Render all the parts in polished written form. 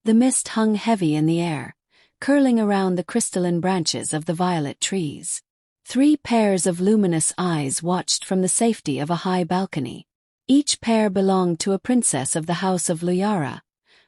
The mist hung heavy in the air, curling around the crystalline branches of the violet trees. 3 pairs of luminous eyes watched from the safety of a high balcony. Each pair belonged to a princess of the house of Luyara,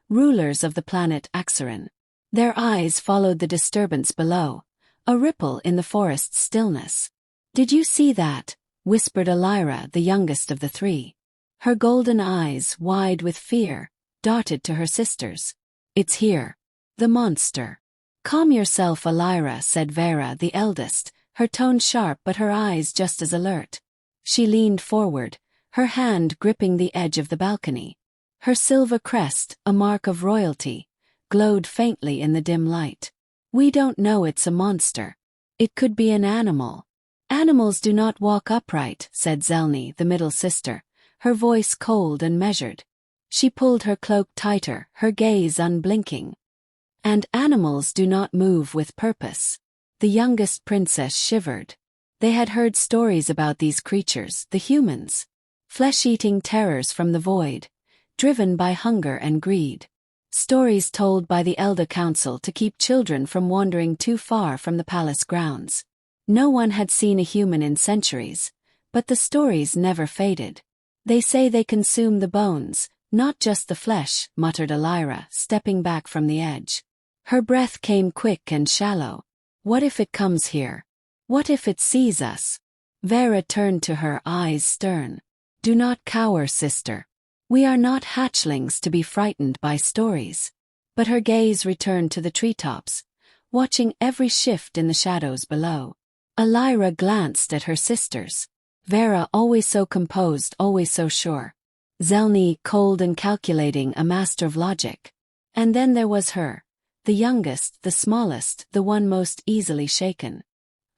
rulers of the planet Axaran. Their eyes followed the disturbance below, a ripple in the forest's stillness. "Did you see that?" whispered Elira, the youngest of the 3. Her golden eyes, wide with fear, darted to her sisters. "It's here. The monster." "Calm yourself, Elira," said Vera, the eldest, her tone sharp but her eyes just as alert. She leaned forward, her hand gripping the edge of the balcony. Her silver crest, a mark of royalty, glowed faintly in the dim light. "We don't know it's a monster. It could be an animal." "Animals do not walk upright," said Zelny, the middle sister, her voice cold and measured. She pulled her cloak tighter, her gaze unblinking. "And animals do not move with purpose." The youngest princess shivered. They had heard stories about these creatures, the humans. Flesh-eating terrors from the void, driven by hunger and greed. Stories told by the Elder Council to keep children from wandering too far from the palace grounds. No one had seen a human in centuries, but the stories never faded. "They say they consume the bones, not just the flesh," muttered Elira, stepping back from the edge. Her breath came quick and shallow. "What if it comes here? What if it sees us?" Vera turned to her, eyes stern. "Do not cower, sister. We are not hatchlings to be frightened by stories." But her gaze returned to the treetops, watching every shift in the shadows below. Elira glanced at her sisters. Vera, always so composed, always so sure. Zelny, cold and calculating, a master of logic. And then there was her, the youngest, the smallest, the one most easily shaken.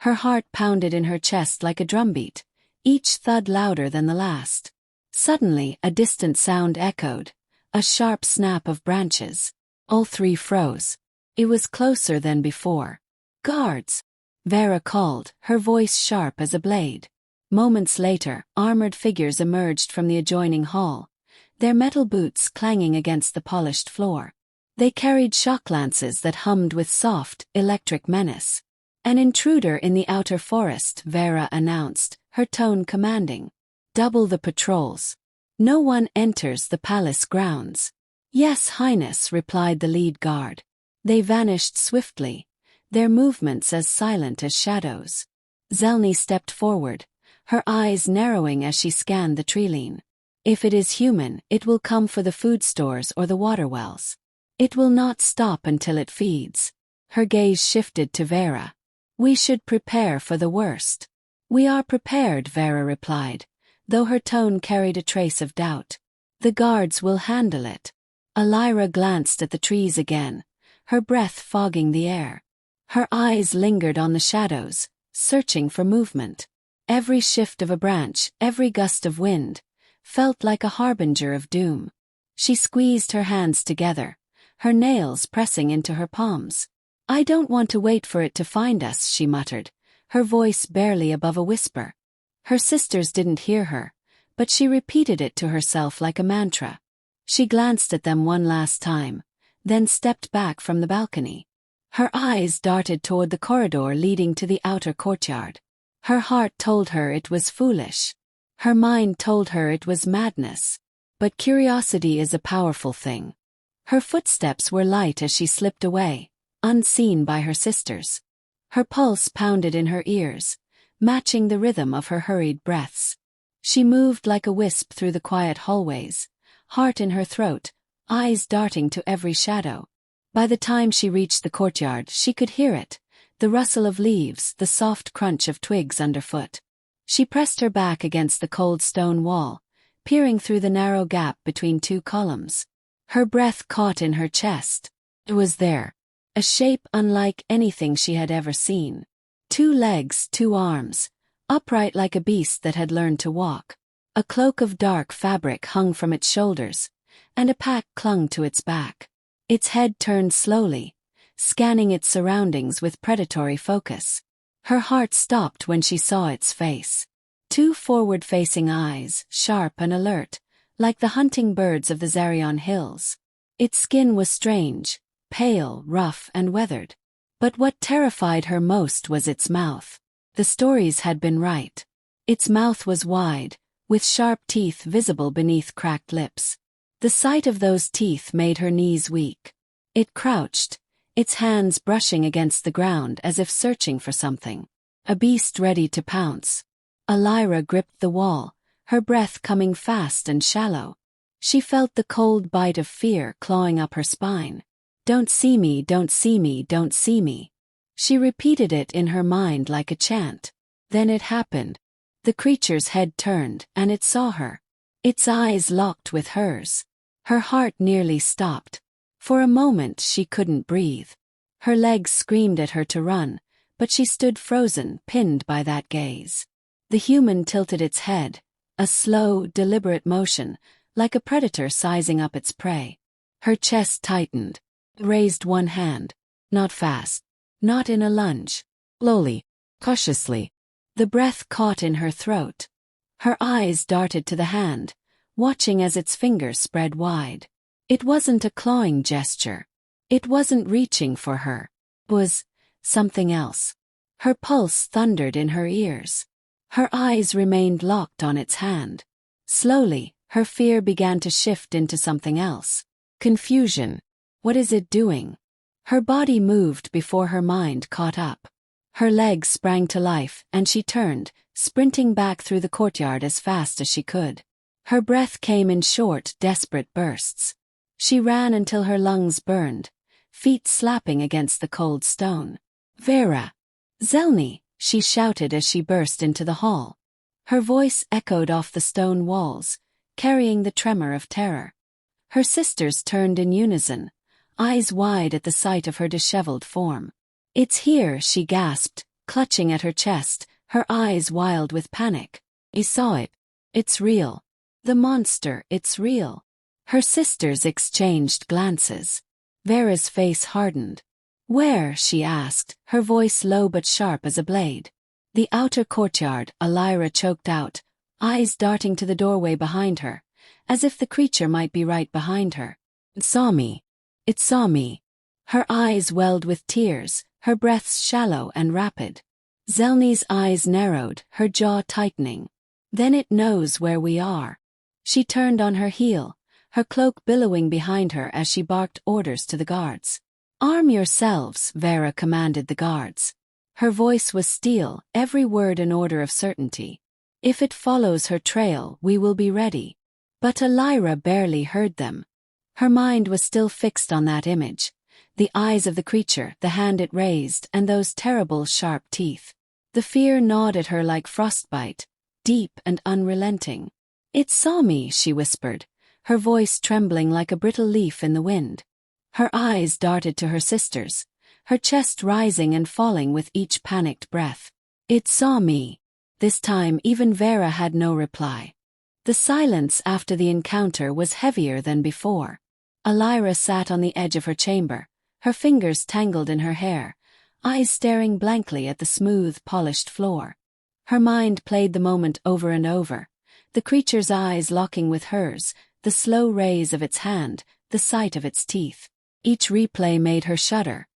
Her heart pounded in her chest like a drumbeat, each thud louder than the last. Suddenly, a distant sound echoed, a sharp snap of branches. All 3 froze. It was closer than before. "Guards!" Vera called, her voice sharp as a blade. Moments later, armored figures emerged from the adjoining hall, their metal boots clanging against the polished floor. They carried shock lances that hummed with soft, electric menace. "An intruder in the outer forest," Vera announced, her tone commanding. "Double the patrols. No one enters the palace grounds." "Yes, Highness," replied the lead guard. They vanished swiftly, their movements as silent as shadows. Zelny stepped forward, her eyes narrowing as she scanned the treeline. "If it is human, it will come for the food stores or the water wells. It will not stop until it feeds." Her gaze shifted to Vera. "We should prepare for the worst." "We are prepared," Vera replied, though her tone carried a trace of doubt. "The guards will handle it." Elira glanced at the trees again, her breath fogging the air. Her eyes lingered on the shadows, searching for movement. Every shift of a branch, every gust of wind, felt like a harbinger of doom. She squeezed her hands together, her nails pressing into her palms. "I don't want to wait for it to find us," she muttered, her voice barely above a whisper. Her sisters didn't hear her, but she repeated it to herself like a mantra. She glanced at them one last time, then stepped back from the balcony. Her eyes darted toward the corridor leading to the outer courtyard. Her heart told her it was foolish. Her mind told her it was madness. But curiosity is a powerful thing. Her footsteps were light as she slipped away, unseen by her sisters. Her pulse pounded in her ears, matching the rhythm of her hurried breaths. She moved like a wisp through the quiet hallways, heart in her throat, eyes darting to every shadow. By the time she reached the courtyard, she could hear it, the rustle of leaves, the soft crunch of twigs underfoot. She pressed her back against the cold stone wall, peering through the narrow gap between 2 columns. Her breath caught in her chest. It was there, a shape unlike anything she had ever seen. 2 legs, 2 arms, upright like a beast that had learned to walk. A cloak of dark fabric hung from its shoulders, and a pack clung to its back. Its head turned slowly, scanning its surroundings with predatory focus. Her heart stopped when she saw its face. 2 forward-facing eyes, sharp and alert, like the hunting birds of the Zarion Hills. Its skin was strange, pale, rough, and weathered. But what terrified her most was its mouth. The stories had been right. Its mouth was wide, with sharp teeth visible beneath cracked lips. The sight of those teeth made her knees weak. It crouched, its hands brushing against the ground as if searching for something. A beast ready to pounce. Elira gripped the wall, her breath coming fast and shallow. She felt the cold bite of fear clawing up her spine. Don't see me, don't see me, don't see me. She repeated it in her mind like a chant. Then it happened. The creature's head turned, and it saw her. Its eyes locked with hers. Her heart nearly stopped. For a moment she couldn't breathe. Her legs screamed at her to run, but she stood frozen, pinned by that gaze. The human tilted its head, a slow, deliberate motion, like a predator sizing up its prey. Her chest tightened. Raised one hand. Not fast. Not in a lunge. Slowly. Cautiously. The breath caught in her throat. Her eyes darted to the hand, watching as its fingers spread wide. It wasn't a clawing gesture. It wasn't reaching for her. It was something else. Her pulse thundered in her ears. Her eyes remained locked on its hand. Slowly, her fear began to shift into something else. Confusion. What is it doing? Her body moved before her mind caught up. Her legs sprang to life, and she turned, sprinting back through the courtyard as fast as she could. Her breath came in short, desperate bursts. She ran until her lungs burned, feet slapping against the cold stone. Vera! Zelny! She shouted as she burst into the hall. Her voice echoed off the stone walls, carrying the tremor of terror. Her sisters turned in unison, eyes wide at the sight of her disheveled form. It's here, she gasped, clutching at her chest, her eyes wild with panic. He saw it. It's real. The monster, it's real. Her sisters exchanged glances. Vera's face hardened. Where? She asked, her voice low but sharp as a blade. The outer courtyard, Elira choked out, eyes darting to the doorway behind her, as if the creature might be right behind her. It saw me. It saw me. Her eyes welled with tears, her breaths shallow and rapid. Zelny's eyes narrowed, her jaw tightening. Then it knows where we are. She turned on her heel, her cloak billowing behind her as she barked orders to the guards. Arm yourselves, Vera commanded the guards. Her voice was steel, every word an order of certainty. If it follows her trail, we will be ready. But Elira barely heard them. Her mind was still fixed on that image. The eyes of the creature, the hand it raised, and those terrible sharp teeth. The fear gnawed at her like frostbite, deep and unrelenting. It saw me, she whispered, her voice trembling like a brittle leaf in the wind. Her eyes darted to her sisters, her chest rising and falling with each panicked breath. It saw me. This time even Vera had no reply. The silence after the encounter was heavier than before. Elira sat on the edge of her chamber, her fingers tangled in her hair, eyes staring blankly at the smooth, polished floor. Her mind played the moment over and over, the creature's eyes locking with hers, the slow raise of its hand, the sight of its teeth. Each replay made her shudder.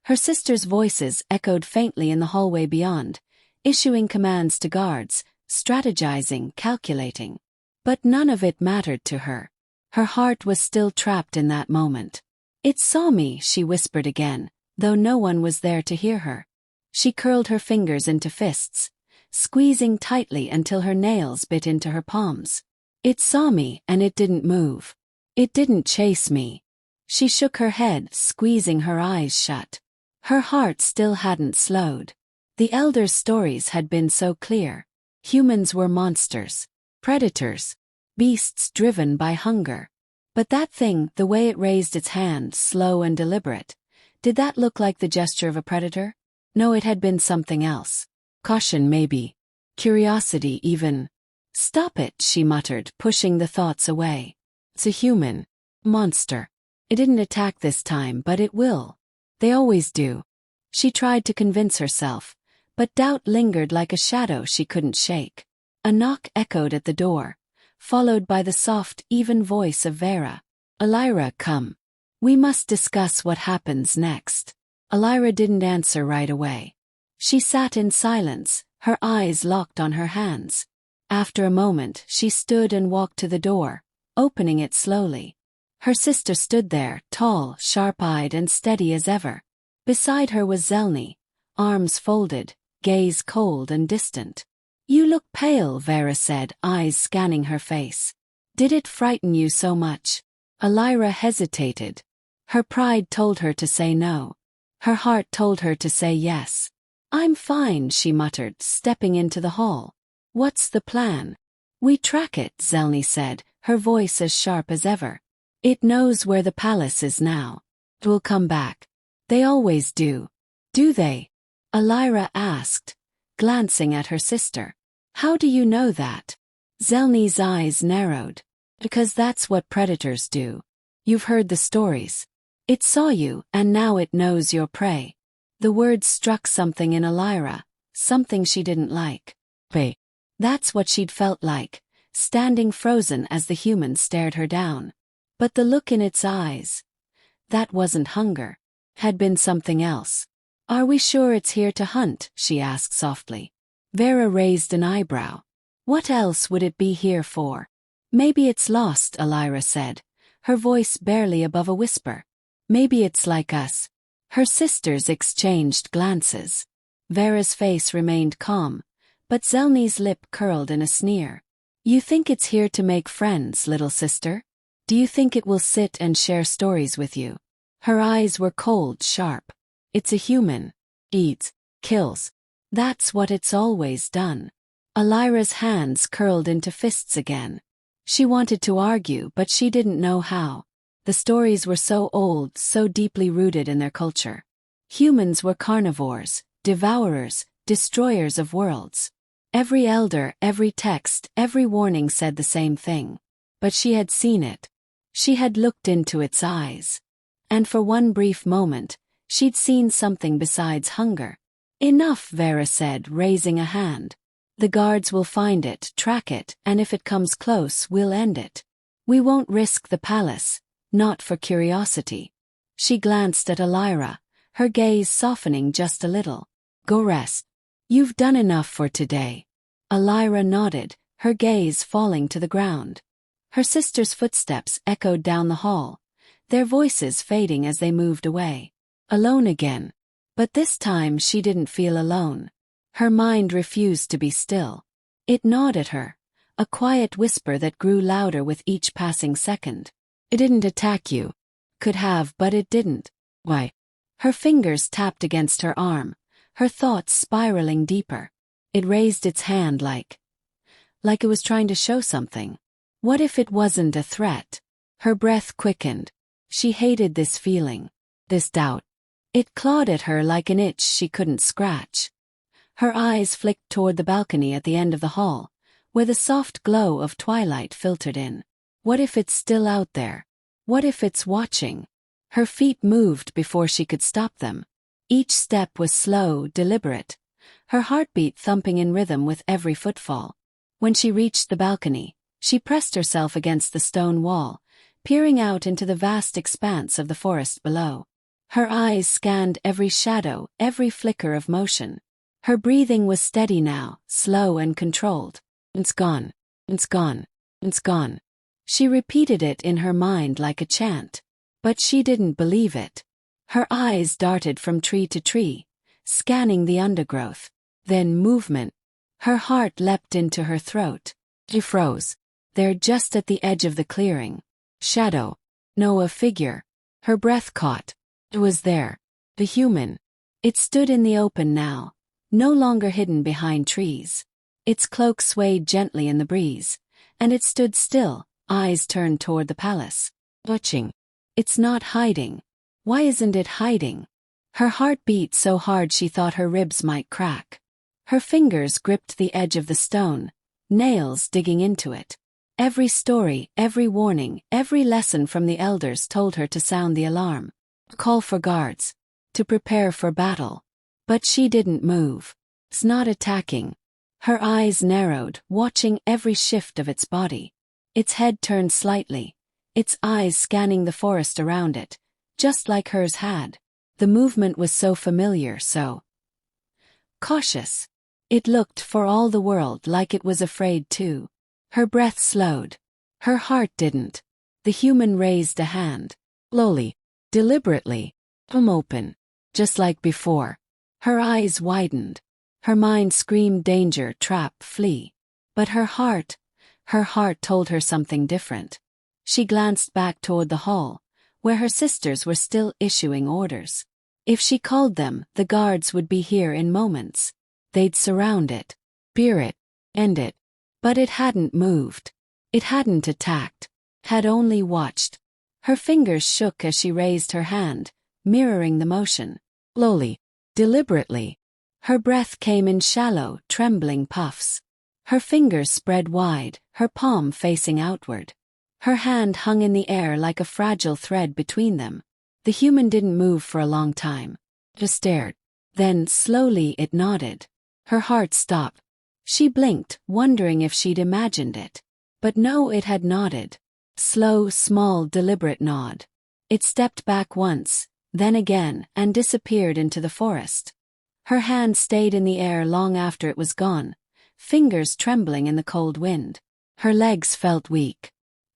Her sisters' voices echoed faintly in the hallway beyond, issuing commands to guards, strategizing, calculating. But none of it mattered to her. Her heart was still trapped in that moment. It saw me, she whispered again, though no one was there to hear her. She curled her fingers into fists, squeezing tightly until her nails bit into her palms. It saw me, and it didn't move. It didn't chase me. She shook her head, squeezing her eyes shut. Her heart still hadn't slowed. The elders' stories had been so clear. Humans were monsters, predators, beasts driven by hunger. But that thing, the way it raised its hand, slow and deliberate, did that look like the gesture of a predator? No, it had been something else. Caution maybe. Curiosity even. Stop it, she muttered, pushing the thoughts away. It's a human. Monster. It didn't attack this time, but it will. They always do. She tried to convince herself, but doubt lingered like a shadow she couldn't shake. A knock echoed at the door, followed by the soft, even voice of Vera. Elira, come. We must discuss what happens next. Elira didn't answer right away. She sat in silence, her eyes locked on her hands. After a moment, she stood and walked to the door, opening it slowly. Her sister stood there, tall, sharp-eyed and steady as ever. Beside her was Zelny, arms folded, gaze cold and distant. "You look pale," Vera said, eyes scanning her face. "Did it frighten you so much?" Elira hesitated. Her pride told her to say no. Her heart told her to say yes. "I'm fine," she muttered, stepping into the hall. "What's the plan?" "We track it," Zelny said, her voice as sharp as ever. "It knows where the palace is now. It will come back." "They always do." "Do they?" Elira asked, glancing at her sister. "How do you know that?" Zelny's eyes narrowed. "Because that's what predators do. You've heard the stories. It saw you, and now it knows your prey." The words struck something in Elira, something she didn't like. Wait. That's what she'd felt like, standing frozen as the human stared her down. But the look in its eyes, that wasn't hunger, had been something else. "Are we sure it's here to hunt?" she asked softly. Vera raised an eyebrow. "What else would it be here for?" "Maybe it's lost," Elira said, her voice barely above a whisper. "Maybe it's like us." Her sisters exchanged glances. Vera's face remained calm, but Zelny's lip curled in a sneer. "You think it's here to make friends, little sister? Do you think it will sit and share stories with you?" Her eyes were cold, sharp. "It's a human. Eats. Kills. That's what it's always done." Elira's hands curled into fists again. She wanted to argue, but she didn't know how. The stories were so old, so deeply rooted in their culture. Humans were carnivores, devourers, destroyers of worlds. Every elder, every text, every warning said the same thing. But she had seen it. She had looked into its eyes. And for one brief moment, she'd seen something besides hunger. "Enough," Vera said, raising a hand. "The guards will find it, track it, and if it comes close, we'll end it. We won't risk the palace, not for curiosity." She glanced at Elira, her gaze softening just a little. "Go rest. You've done enough for today." Elira nodded, her gaze falling to the ground. Her sister's footsteps echoed down the hall, their voices fading as they moved away. Alone again. But this time she didn't feel alone. Her mind refused to be still. It gnawed at her, a quiet whisper that grew louder with each passing second. "It didn't attack you." "Could have, but it didn't." "Why?" Her fingers tapped against her arm, her thoughts spiraling deeper. It raised its hand like it was trying to show something. What if it wasn't a threat? Her breath quickened. She hated this feeling, this doubt. It clawed at her like an itch she couldn't scratch. Her eyes flicked toward the balcony at the end of the hall, where the soft glow of twilight filtered in. What if it's still out there? What if it's watching? Her feet moved before she could stop them. Each step was slow, deliberate, her heartbeat thumping in rhythm with every footfall. When she reached the balcony, she pressed herself against the stone wall, peering out into the vast expanse of the forest below. Her eyes scanned every shadow, every flicker of motion. Her breathing was steady now, slow and controlled. "It's gone. It's gone. It's gone." She repeated it in her mind like a chant. But she didn't believe it. Her eyes darted from tree to tree, scanning the undergrowth. Then movement. Her heart leapt into her throat. She froze. There, just at the edge of the clearing. Shadow. No, a figure. Her breath caught. It was there. The human. It stood in the open now, no longer hidden behind trees. Its cloak swayed gently in the breeze, and it stood still, eyes turned toward the palace. Watching. It's not hiding. Why isn't it hiding? Her heart beat so hard she thought her ribs might crack. Her fingers gripped the edge of the stone, nails digging into it. Every story, every warning, every lesson from the elders told her to sound the alarm. Call for guards. To prepare for battle. But she didn't move. It's not attacking. Her eyes narrowed, watching every shift of its body. Its head turned slightly, its eyes scanning the forest around it, just like hers had. The movement was so familiar, so cautious. It looked for all the world like it was afraid too. Her breath slowed. Her heart didn't. The human raised a hand. Slowly, deliberately, open, just like before. Her eyes widened. Her mind screamed danger, trap, flee. But her heart told her something different. She glanced back toward the hall, where her sisters were still issuing orders. If she called them, the guards would be here in moments. They'd surround it, spear it, end it. But it hadn't moved. It hadn't attacked. Had only watched. Her fingers shook as she raised her hand, mirroring the motion. Slowly, deliberately. Her breath came in shallow, trembling puffs. Her fingers spread wide, her palm facing outward. Her hand hung in the air like a fragile thread between them. The human didn't move for a long time. Just stared. Then, slowly, it nodded. Her heart stopped. She blinked, wondering if she'd imagined it. But no, it had nodded. Slow, small, deliberate nod. It stepped back once, then again, and disappeared into the forest. Her hand stayed in the air long after it was gone, fingers trembling in the cold wind. Her legs felt weak.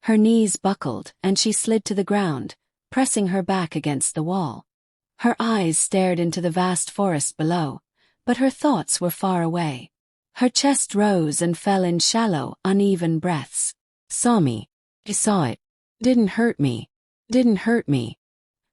Her knees buckled, and she slid to the ground, pressing her back against the wall. Her eyes stared into the vast forest below, but her thoughts were far away. Her chest rose and fell in shallow, uneven breaths. Saw me. I saw it. Didn't hurt me. Didn't hurt me.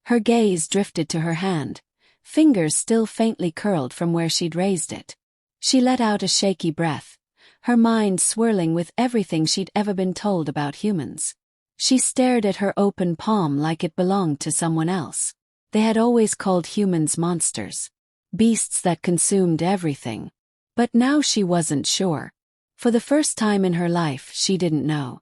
Her gaze drifted to her hand, fingers still faintly curled from where she'd raised it. She let out a shaky breath, her mind swirling with everything she'd ever been told about humans. She stared at her open palm like it belonged to someone else. They had always called humans monsters, beasts that consumed everything. But now she wasn't sure. For the first time in her life, she didn't know.